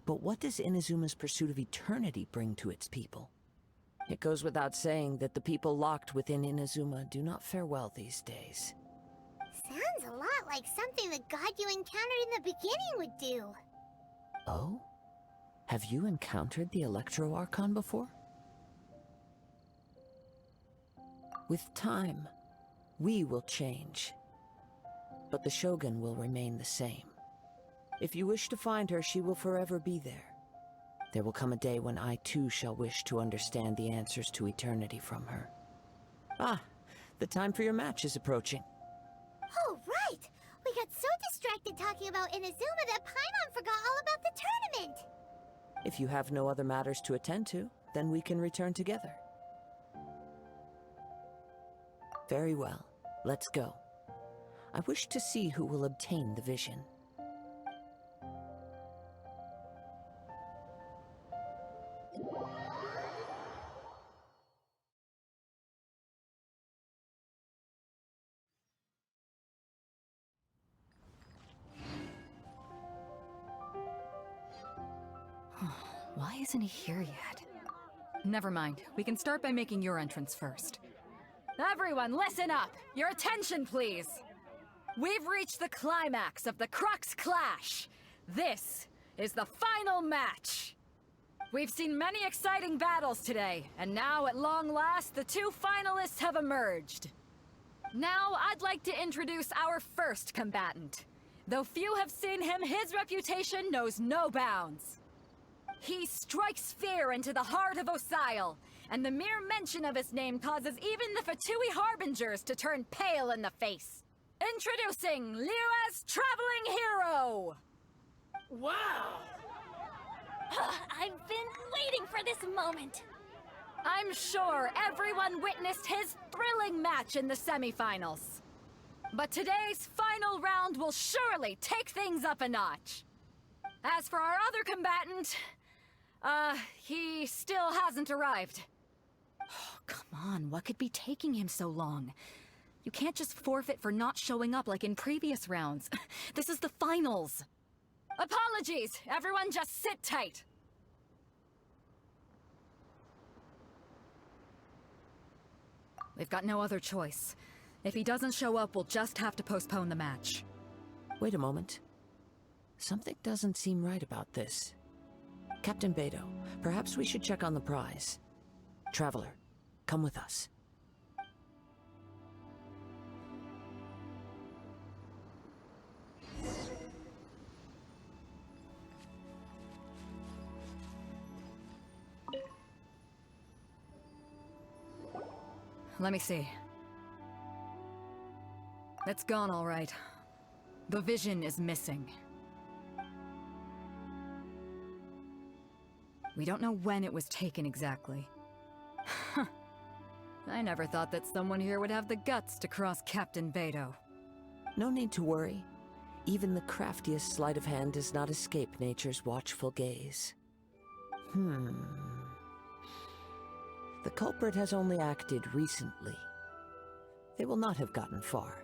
But what does Inazuma's pursuit of eternity bring to its people? It goes without saying that the people locked within Inazuma do not fare well these days. Sounds a lot like something the god you encountered in the beginning would do. Oh? Have you encountered the Electro-Archon before? With time, we will change, but the Shogun will remain the same. If you wish to find her, she will forever be there. There will come a day when I too shall wish to understand the answers to eternity from her. Ah, the time for your match is approaching. Oh, right! We got so distracted talking about Inazuma that Paimon forgot all about the tournament! If you have no other matters to attend to, then we can return together. Very well, let's go. I wish to see who will obtain the vision. isn't he here yet? Never mind. We can start by making your entrance first. Everyone, listen up! Your attention, please! We've reached the climax of the Crux Clash! This is the final match! We've seen many exciting battles today, and now, at long last, the two finalists have emerged. Now, I'd like to introduce our first combatant. Though few have seen him, his reputation knows no bounds. He strikes fear into the heart of Osile, and the mere mention of his name causes even the Fatui Harbingers to turn pale in the face. Introducing Liyue's Traveling Hero! Wow! I've been waiting for this moment. I'm sure everyone witnessed his thrilling match in the semifinals. But today's final round will surely take things up a notch. As for our other combatant, he still hasn't arrived. Oh, come on, what could be taking him so long? You can't just forfeit for not showing up like in previous rounds. This is the finals. Apologies, everyone just sit tight. We've got no other choice. If he doesn't show up, we'll just have to postpone the match. Wait a moment. Something doesn't seem right about this. Captain Beto, perhaps we should check on the prize. Traveler, come with us. Let me see. It's gone, all right. The vision is missing. We don't know when it was taken exactly. I never thought that someone here would have the guts to cross Captain Beto. No need to worry. Even the craftiest sleight of hand does not escape nature's watchful gaze. The culprit has only acted recently. They will not have gotten far.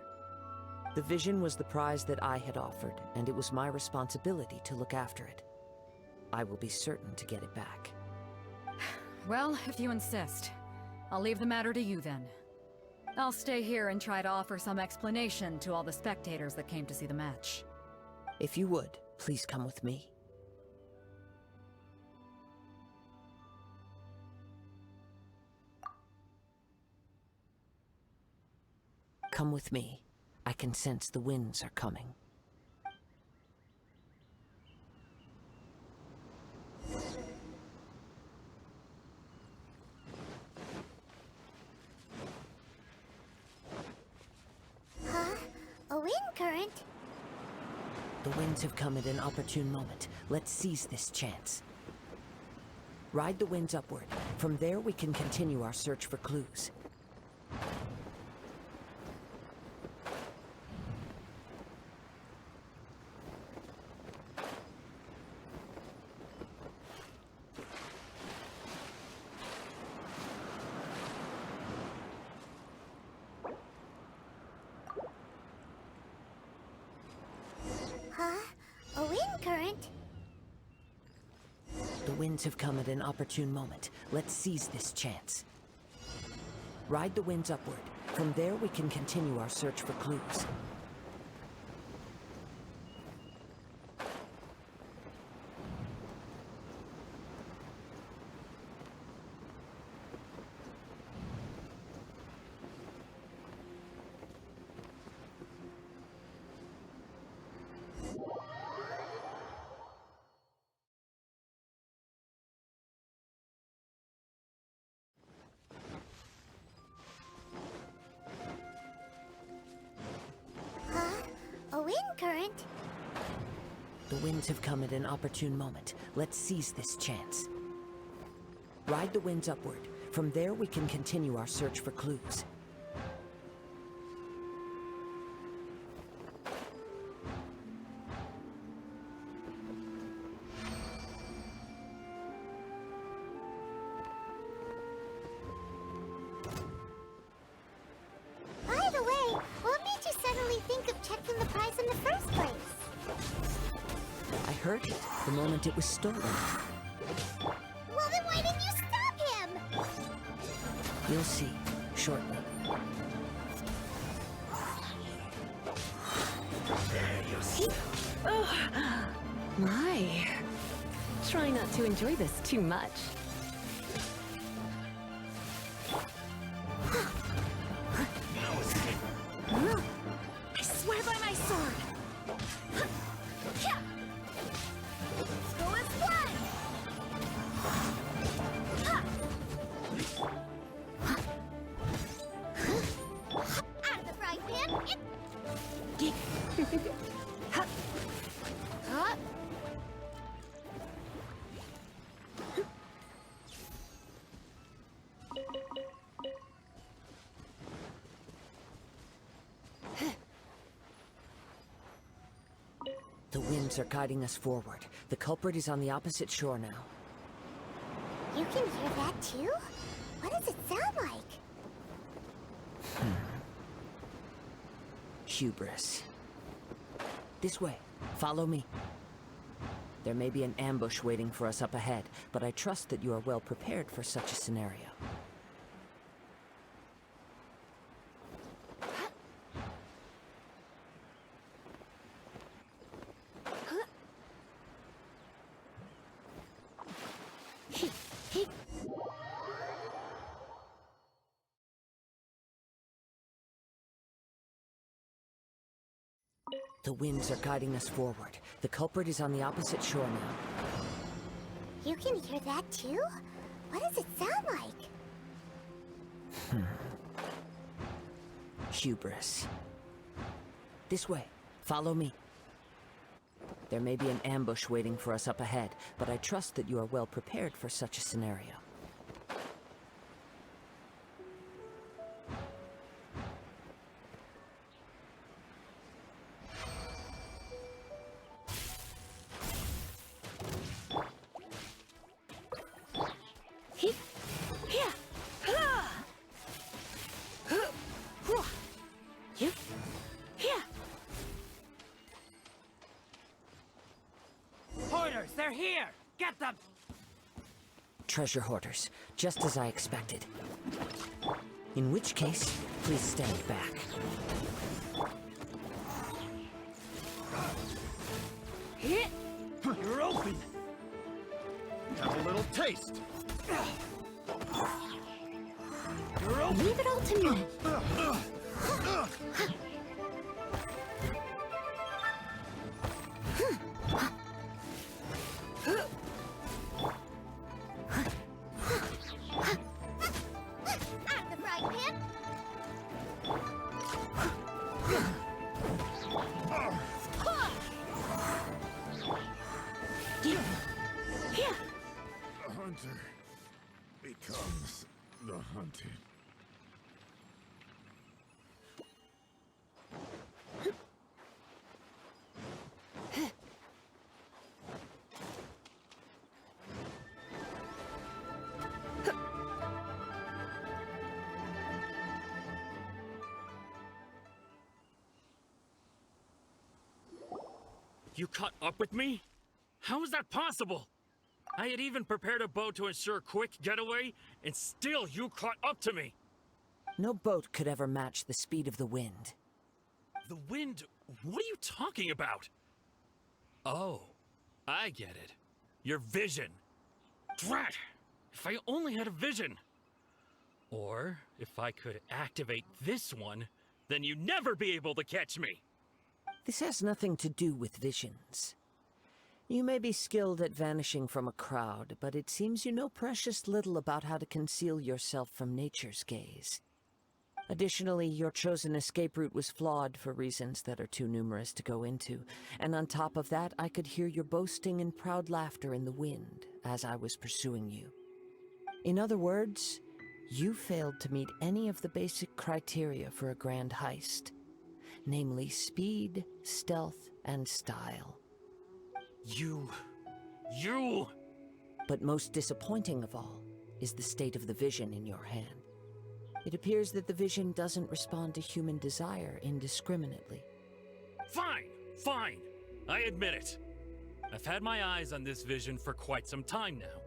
The vision was the prize that I had offered, and it was my responsibility to look after it. I will be certain to get it back. Well, if you insist. I'll leave the matter to you then. I'll stay here and try to offer some explanation to all the spectators that came to see the match. If you would, please come with me. Come with me. I can sense the winds are coming. Huh? A wind current? The winds have come at an opportune moment. Let's seize this chance. Ride the winds upward. From there, we can continue our search for clues. Huh? A wind current? The winds have come at an opportune moment. Let's seize this chance. Ride the winds upward. From there, we can continue our search for clues. A wind current? The winds have come at an opportune moment. Let's seize this chance. Ride the winds upward. From there, we can continue our search for clues. By the way, what made you suddenly think of checking the prize in the first place? I heard it the moment it was stolen. You'll see, shortly. Oh, my. Try not to enjoy this too much. I swear by my sword! Go as one! Out of the frying pan! The winds are guiding us forward. The culprit is on the opposite shore now. You can hear that too? What does it sound like? Hubris. This way. Follow me. There may be an ambush waiting for us up ahead, but I trust that you are well prepared for such a scenario. The winds are guiding us forward. The culprit is on the opposite shore now. You can hear that too? What does it sound like? Hubris. This way. Follow me. There may be an ambush waiting for us up ahead, but I trust that you are well prepared for such a scenario. Hoarders, they're here! Get them! Treasure hoarders, just as I expected. In which case, please stand back. You're open! Have a little taste! You're open! Leave it all to me. Out of the frying pan! The hunter becomes the hunted. You caught up with me? How is that possible? I had even prepared a boat to ensure a quick getaway, and still you caught up to me! No boat could ever match the speed of the wind. The wind? What are you talking about? Oh, I get it. Your vision. Drat! If I only had a vision! Or, if I could activate this one, then you'd never be able to catch me! This has nothing to do with visions. You may be skilled at vanishing from a crowd, but it seems you know precious little about how to conceal yourself from nature's gaze. Additionally, your chosen escape route was flawed for reasons that are too numerous to go into, and on top of that, I could hear your boasting and proud laughter in the wind as I was pursuing you. In other words, you failed to meet any of the basic criteria for a grand heist. Namely speed, stealth, and style. You... But most disappointing of all is the state of the vision in your hand. It appears that the vision doesn't respond to human desire indiscriminately. Fine. I admit it. I've had my eyes on this vision for quite some time now.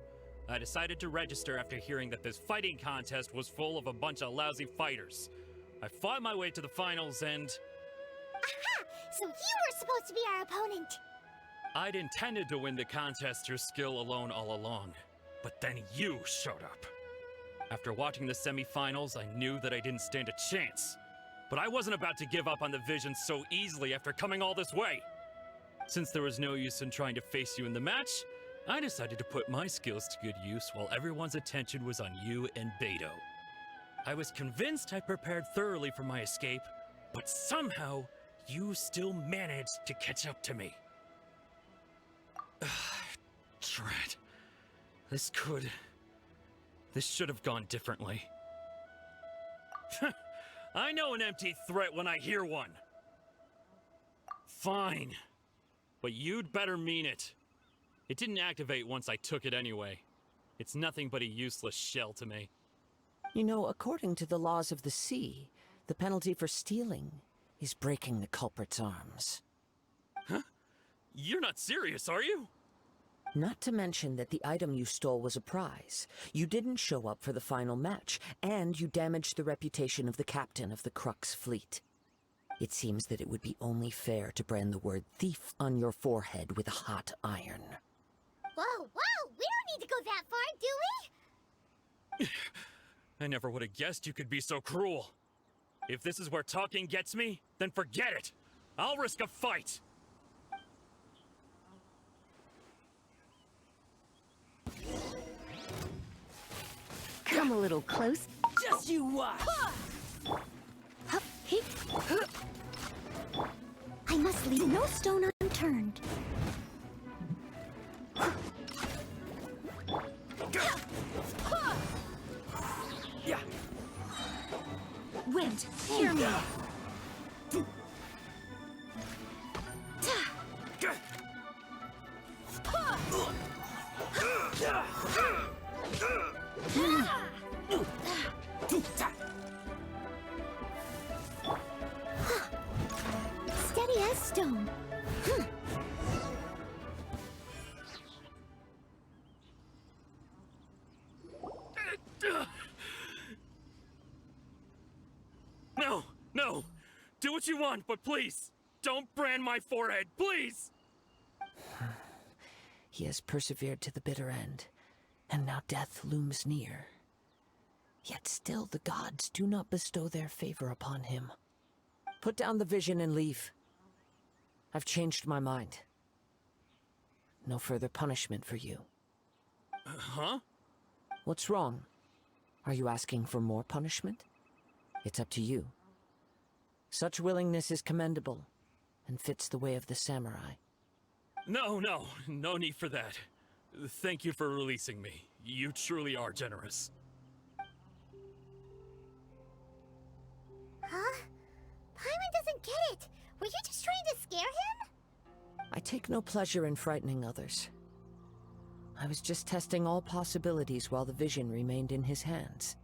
I decided to register after hearing that this fighting contest was full of a bunch of lousy fighters. I fought my way to the finals and... Aha! So you were supposed to be our opponent! I'd intended to win the contest through skill alone all along, but then you showed up. After watching the semifinals, I knew that I didn't stand a chance. But I wasn't about to give up on the vision so easily after coming all this way. Since there was no use in trying to face you in the match, I decided to put my skills to good use while everyone's attention was on you and Beto. I was convinced I prepared thoroughly for my escape, but somehow, you still managed to catch up to me. Drat. This should have gone differently. I know an empty threat when I hear one. Fine. But you'd better mean it. It didn't activate once I took it anyway. It's nothing but a useless shell to me. You know, according to the laws of the sea, the penalty for stealing is breaking the culprit's arms. Huh? You're not serious, are you? Not to mention that the item you stole was a prize. You didn't show up for the final match, and you damaged the reputation of the captain of the Crux fleet. It seems that it would be only fair to brand the word thief on your forehead with a hot iron. Whoa, whoa! We don't need to go that far, do we? I never would have guessed you could be so cruel. If this is where talking gets me, then forget it. I'll risk a fight. Come a little close. Just you watch! I must leave no stone unturned. Yeah. Wind, hear me. Steady as stone. No, no. Do what you want, but please, don't brand my forehead, please! He has persevered to the bitter end, and now death looms near. Yet still the gods do not bestow their favor upon him. Put down the vision and leave. I've changed my mind. No further punishment for you. Huh? What's wrong? Are you asking for more punishment? It's up to you. Such willingness is commendable, and fits the way of the samurai. No need for that. Thank you for releasing me. You truly are generous. Huh? Paimon doesn't get it. Were you just trying to scare him? I take no pleasure in frightening others. I was just testing all possibilities while the vision remained in his hands.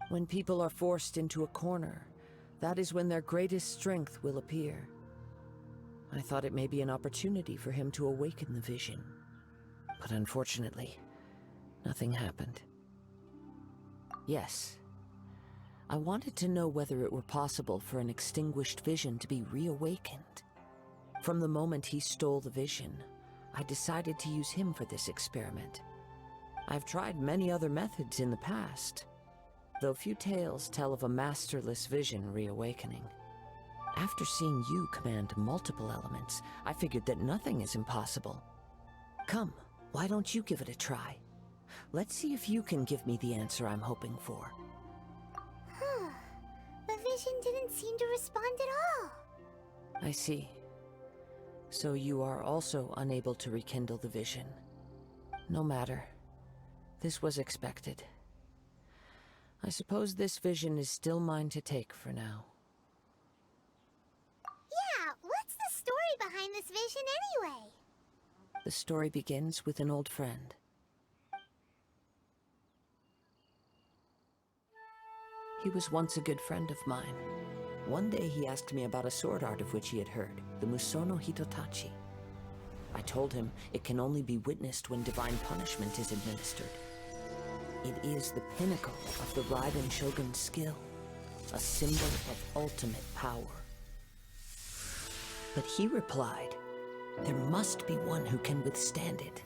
When people are forced into a corner, that is when their greatest strength will appear. I thought it may be an opportunity for him to awaken the vision. But unfortunately, nothing happened. Yes, I wanted to know whether it were possible for an extinguished vision to be reawakened. From the moment he stole the vision, I decided to use him for this experiment. I've tried many other methods in the past, though few tales tell of a masterless vision reawakening. After seeing you command multiple elements, I figured that nothing is impossible. Come, why don't you give it a try? Let's see if you can give me the answer I'm hoping for. Huh. The vision didn't seem to respond at all. I see. So you are also unable to rekindle the vision. No matter. This was expected. I suppose this vision is still mine to take for now. Yeah, what's the story behind this vision anyway? The story begins with an old friend. He was once a good friend of mine. One day he asked me about a sword art of which he had heard, the Musono Hitotachi. I told him it can only be witnessed when divine punishment is administered, It is the pinnacle of the Raiden Shogun's skill, a symbol of ultimate power. But he replied, there must be one who can withstand it.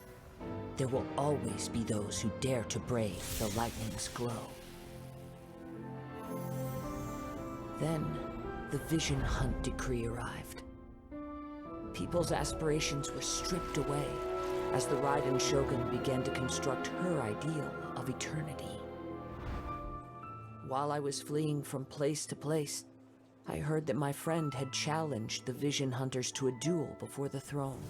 There will always be those who dare to brave the lightning's glow. Then, the Vision Hunt decree arrived. People's aspirations were stripped away as the Raiden Shogun began to construct her ideal of eternity. While I was fleeing from place to place, I heard that my friend had challenged the Vision Hunters to a duel before the throne.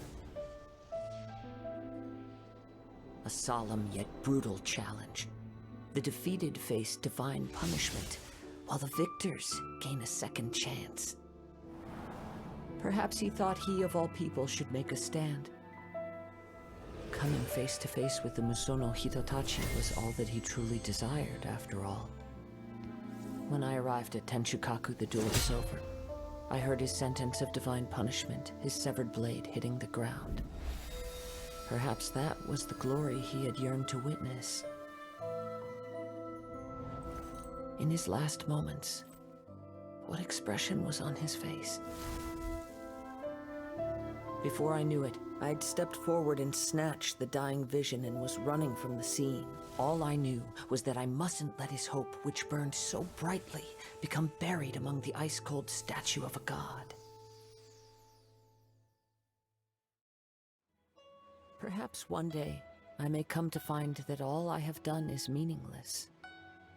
A solemn yet brutal challenge. The defeated face divine punishment, while the victors gain a second chance. Perhaps he thought he of all people should make a stand. Coming face to face with the Musono Hitotachi was all that he truly desired, after all. When I arrived at Tenshukaku, the duel was over. I heard his sentence of divine punishment, his severed blade hitting the ground. Perhaps that was the glory he had yearned to witness. In his last moments, what expression was on his face? Before I knew it, I'd stepped forward and snatched the dying vision and was running from the scene. All I knew was that I mustn't let his hope, which burned so brightly, become buried among the ice-cold statue of a god. Perhaps one day, I may come to find that all I have done is meaningless.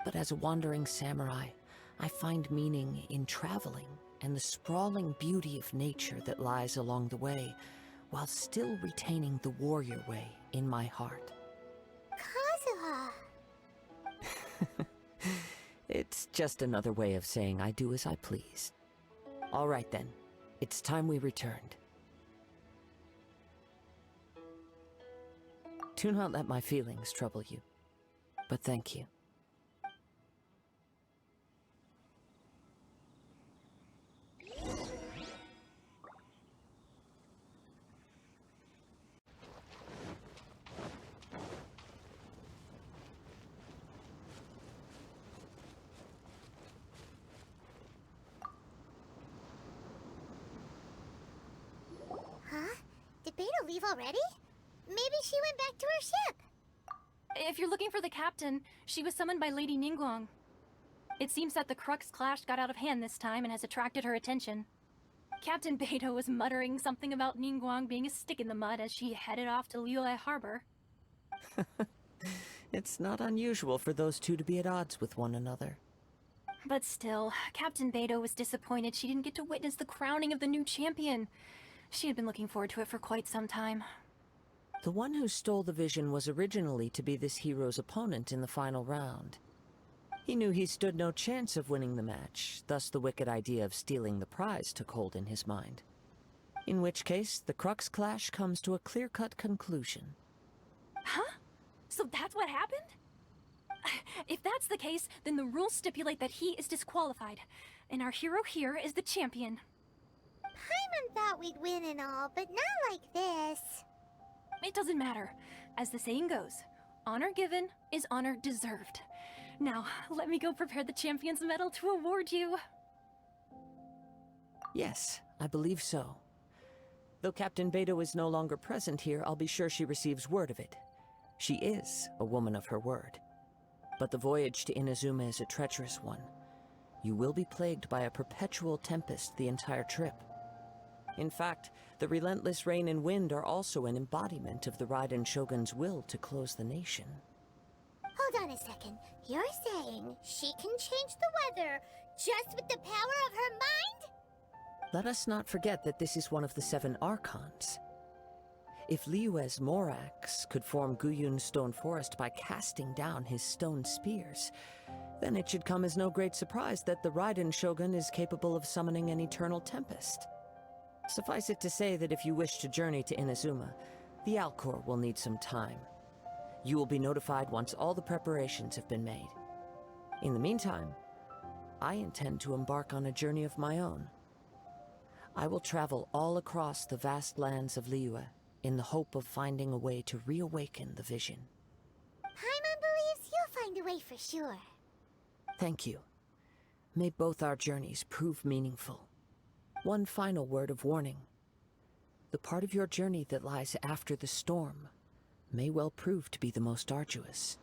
But as a wandering samurai, I find meaning in traveling and the sprawling beauty of nature that lies along the way, while still retaining the warrior way in my heart. Kazuha! It's just another way of saying I do as I please. All right then, it's time we returned. Do not let my feelings trouble you, but thank you. Huh? Did Beta leave already? Maybe she went back to her ship. If you're looking for the captain, she was summoned by Lady Ningguang. It seems that the Crux Clash got out of hand this time and has attracted her attention. Captain Beidou was muttering something about Ningguang being a stick in the mud as she headed off to Liyue Harbor. It's not unusual for those two to be at odds with one another. But still, Captain Beidou was disappointed she didn't get to witness the crowning of the new champion. She had been looking forward to it for quite some time. The one who stole the vision was originally to be this hero's opponent in the final round. He knew he stood no chance of winning the match, thus the wicked idea of stealing the prize took hold in his mind. In which case, the Crux Clash comes to a clear-cut conclusion. Huh? So that's what happened? If that's the case, then the rules stipulate that he is disqualified, and our hero here is the champion. Paimon thought we'd win and all, but not like this. It doesn't matter. As the saying goes, honor given is honor deserved. Now, let me go prepare the champion's medal to award you. Yes, I believe so. Though Captain Beidou is no longer present here, I'll be sure she receives word of it. She is a woman of her word. But the voyage to Inazuma is a treacherous one. You will be plagued by a perpetual tempest the entire trip. In fact, the relentless rain and wind are also an embodiment of the Raiden Shogun's will to close the nation. Hold on a second. You're saying she can change the weather just with the power of her mind? Let us not forget that this is one of the 7 Archons. If Liyue's Morax could form Guyun's stone forest by casting down his stone spears, then it should come as no great surprise that the Raiden Shogun is capable of summoning an eternal tempest. Suffice it to say that if you wish to journey to Inazuma, the Alcor will need some time. You will be notified once all the preparations have been made. In the meantime, I intend to embark on a journey of my own. I will travel all across the vast lands of Liyue in the hope of finding a way to reawaken the vision. Paimon believes you'll way for sure. Thank you. May both our journeys prove meaningful. One final word of warning. The part of your journey that lies after the storm may well prove to be the most arduous.